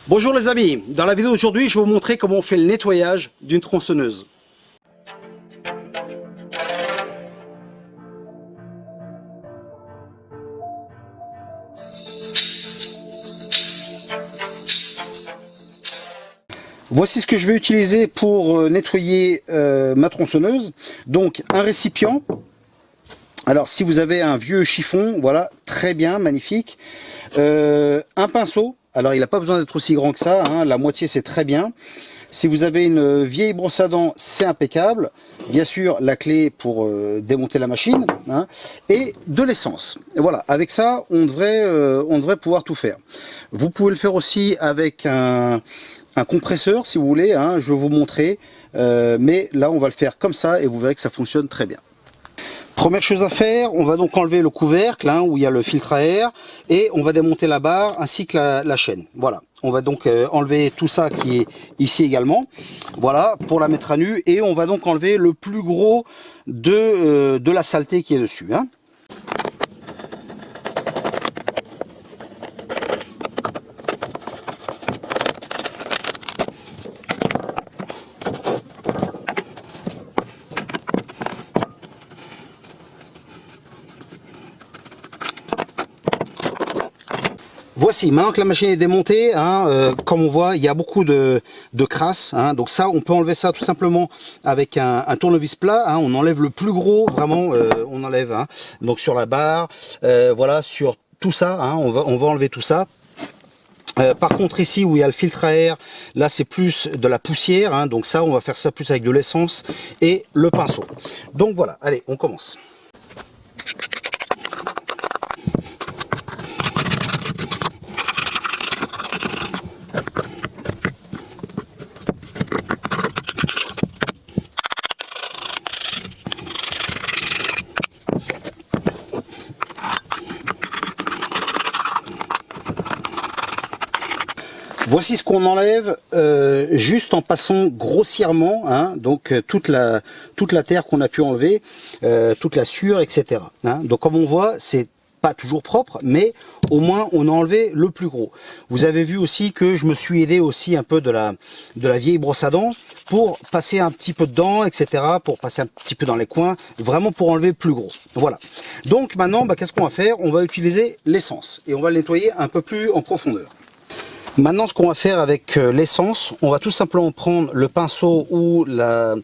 Bonjour les amis, dans la vidéo d'aujourd'hui je vais vous montrer comment on fait le nettoyage d'une tronçonneuse. Voici ce que je vais utiliser pour nettoyer ma tronçonneuse. Donc un récipient. Alors si vous avez un vieux chiffon, voilà, très bien, magnifique. Un pinceau. Alors il n'a pas besoin d'être aussi grand que ça, hein, la moitié c'est très bien. Si vous avez une vieille brosse à dents, c'est impeccable. Bien sûr, la clé pour démonter la machine, hein, et de l'essence. Et voilà, avec ça, on devrait pouvoir tout faire. Vous pouvez le faire aussi avec un compresseur, si vous voulez, hein, je vais vous montrer. Mais là, on va le faire comme ça et vous verrez que ça fonctionne très bien. Première chose à faire, on va donc enlever le couvercle, hein, où il y a le filtre à air, et on va démonter la barre ainsi que la chaîne. Voilà, on va donc enlever tout ça qui est ici également, voilà, pour la mettre à nu, et on va donc enlever le plus gros de la saleté qui est dessus, hein. Voici, maintenant que la machine est démontée, hein, comme on voit, il y a beaucoup de crasse, hein, donc ça, on peut enlever ça tout simplement avec un tournevis plat, hein, on enlève le plus gros, vraiment, on enlève, hein, donc sur la barre, voilà, sur tout ça, hein, on va enlever tout ça. Par contre ici où il y a le filtre à air, là c'est plus de la poussière, hein, donc ça on va faire ça plus avec de l'essence et le pinceau. Donc voilà, allez, on commence. Voici ce qu'on enlève juste en passant grossièrement, hein, donc toute la terre qu'on a pu enlever, toute la sueur, etc. Hein. Donc comme on voit, c'est pas toujours propre, mais au moins on a enlevé le plus gros. Vous avez vu aussi que je me suis aidé aussi un peu de la vieille brosse à dents pour passer un petit peu dedans, etc. Pour passer un petit peu dans les coins, vraiment pour enlever le plus gros. Voilà. Donc maintenant, qu'est-ce qu'on va faire? On va utiliser l'essence et on va le nettoyer un peu plus en profondeur. Maintenant, ce qu'on va faire avec l'essence, on va tout simplement prendre le pinceau ou la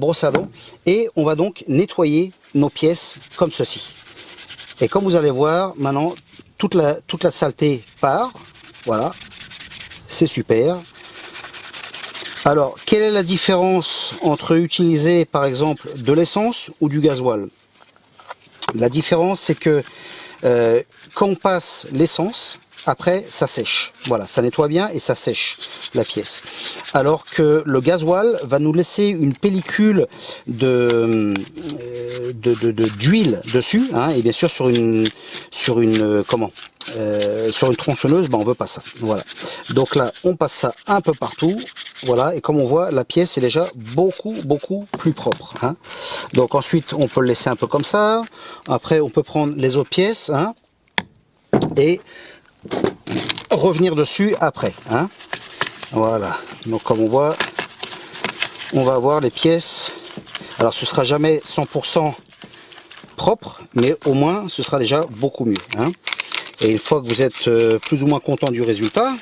brosse à dents et on va donc nettoyer nos pièces comme ceci. Et comme vous allez voir, maintenant, toute la saleté part. Voilà, c'est super. Alors, quelle est la différence entre utiliser, par exemple, de l'essence ou du gasoil? La différence, c'est que quand on passe l'essence, après ça sèche, voilà, ça nettoie bien et ça sèche la pièce. Alors que le gasoil va nous laisser une pellicule d'huile dessus, hein, et bien sûr sur une tronçonneuse, on veut pas ça. Voilà. Donc là, on passe ça un peu partout, voilà, et comme on voit, la pièce est déjà beaucoup plus propre. Hein. Donc ensuite, on peut le laisser un peu comme ça. Après, on peut prendre les autres pièces, hein, et revenir dessus après, hein. Voilà, donc comme on voit, on va avoir les pièces. Alors ce sera jamais 100% propre, mais au moins ce sera déjà beaucoup mieux, hein. Et une fois que vous êtes plus ou moins content du résultat,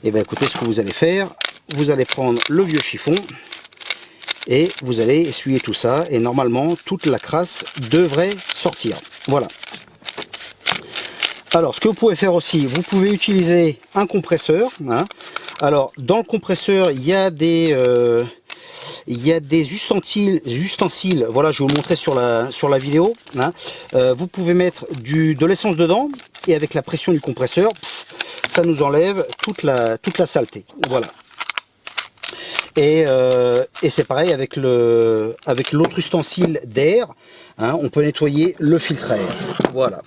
et bien écoutez, ce que vous allez faire, vous allez prendre le vieux chiffon et vous allez essuyer tout ça, et normalement toute la crasse devrait sortir. Voilà. Alors, ce que vous pouvez faire aussi, vous pouvez utiliser un compresseur, hein. Alors, dans le compresseur, il y a des ustensiles. Voilà, je vais vous le montrer sur la vidéo, hein. Vous pouvez mettre de l'essence dedans, et avec la pression du compresseur, ça nous enlève toute la saleté. Voilà. Et c'est pareil avec l'autre ustensile d'air, hein, on peut nettoyer le filtre à air. Voilà.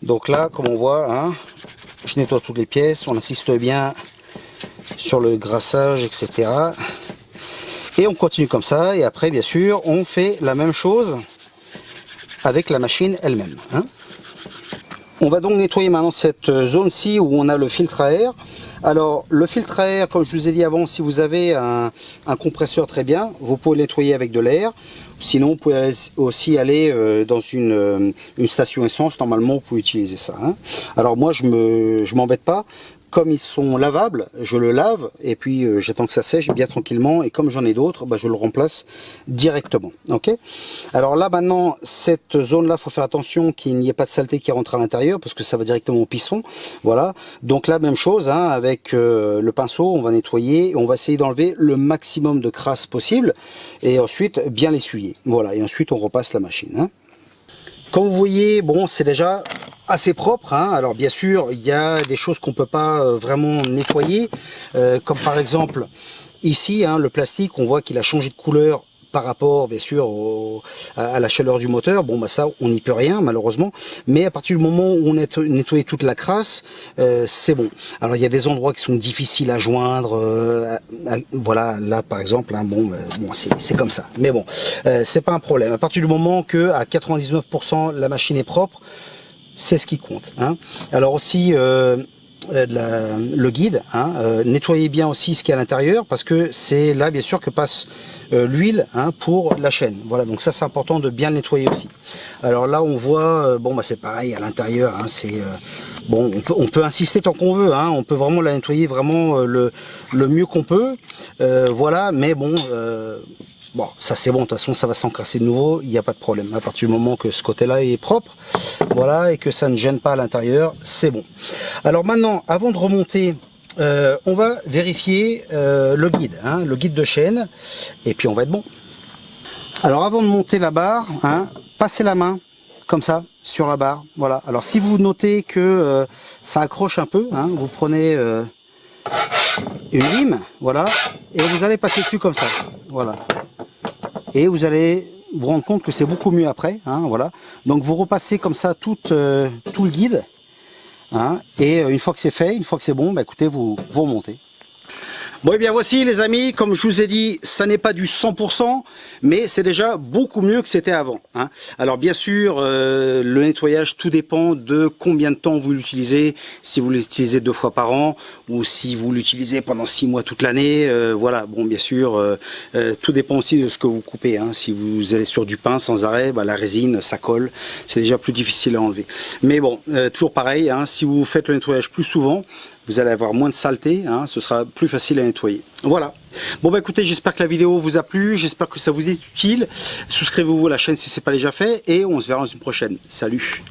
Donc là, comme on voit, hein, je nettoie toutes les pièces, on insiste bien sur le grassage, etc. Et on continue comme ça, et après, bien sûr, on fait la même chose avec la machine elle-même, hein. On va donc nettoyer maintenant cette zone-ci où on a le filtre à air. Alors le filtre à air, comme je vous ai dit avant, si vous avez un compresseur très bien, vous pouvez le nettoyer avec de l'air. Sinon, vous pouvez aussi aller dans une station essence. Normalement, vous pouvez utiliser ça. Hein. Alors moi, je m'embête pas. Comme ils sont lavables, je le lave et puis j'attends que ça sèche bien tranquillement. Et comme j'en ai d'autres, bah, je le remplace directement. Ok. Alors là maintenant, cette zone-là, faut faire attention qu'il n'y ait pas de saleté qui rentre à l'intérieur parce que ça va directement au piston. Voilà. Donc là, même chose, hein, avec le pinceau, on va nettoyer et on va essayer d'enlever le maximum de crasse possible et ensuite bien l'essuyer. Voilà. Et ensuite, on repasse la machine. Hein. Comme vous voyez, bon, c'est déjà assez propre. Hein. Alors bien sûr, il y a des choses qu'on peut pas vraiment nettoyer, comme par exemple ici, hein, le plastique, on voit qu'il a changé de couleur par rapport bien sûr à la chaleur du moteur. Bon bah ça on n'y peut rien malheureusement, mais à partir du moment où on a nettoyé toute la crasse, c'est bon. Alors il y a des endroits qui sont difficiles à joindre, voilà là par exemple, hein, bon c'est comme ça, mais bon c'est pas un problème. À partir du moment que à 99% la machine est propre, c'est ce qui compte. Hein. Alors aussi le guide, hein, nettoyez bien aussi ce qu'il y a à l'intérieur parce que c'est là bien sûr que passe l'huile, hein, pour la chaîne. Voilà, donc ça c'est important de bien le nettoyer aussi. Alors là on voit, bon bah c'est pareil à l'intérieur, hein, c'est bon, on peut insister tant qu'on veut, hein, on peut vraiment la nettoyer vraiment le mieux qu'on peut, voilà, mais bon. Bon, ça c'est bon, de toute façon ça va s'encrasser de nouveau, il n'y a pas de problème. À partir du moment que ce côté-là est propre, voilà, et que ça ne gêne pas à l'intérieur, c'est bon. Alors maintenant, avant de remonter, on va vérifier le guide, hein, le guide de chaîne, et puis on va être bon. Alors avant de monter la barre, hein, passez la main comme ça sur la barre, voilà. Alors si vous notez que ça accroche un peu, hein, vous prenez une lime, voilà, et vous allez passer dessus comme ça, voilà. Et vous allez vous rendre compte que c'est beaucoup mieux après, hein, voilà. Donc vous repassez comme ça tout le guide, hein, et une fois que c'est fait, une fois que c'est bon, bah, écoutez, vous remontez. Bon et bien voici les amis, comme je vous ai dit, ça n'est pas du 100%, mais c'est déjà beaucoup mieux que c'était avant. Hein. Alors bien sûr, le nettoyage, tout dépend de combien de temps vous l'utilisez, si vous l'utilisez 2 fois par an, ou si vous l'utilisez pendant 6 mois toute l'année, voilà, bon bien sûr, tout dépend aussi de ce que vous coupez. Hein. Si vous allez sur du pain sans arrêt, bah, la résine, ça colle, c'est déjà plus difficile à enlever. Mais bon, toujours pareil, hein, si vous faites le nettoyage plus souvent, vous allez avoir moins de saleté, hein, ce sera plus facile à nettoyer. Voilà. Bon bah écoutez, j'espère que la vidéo vous a plu, j'espère que ça vous est utile. Souscrivez-vous à la chaîne si ce n'est pas déjà fait et on se verra dans une prochaine. Salut!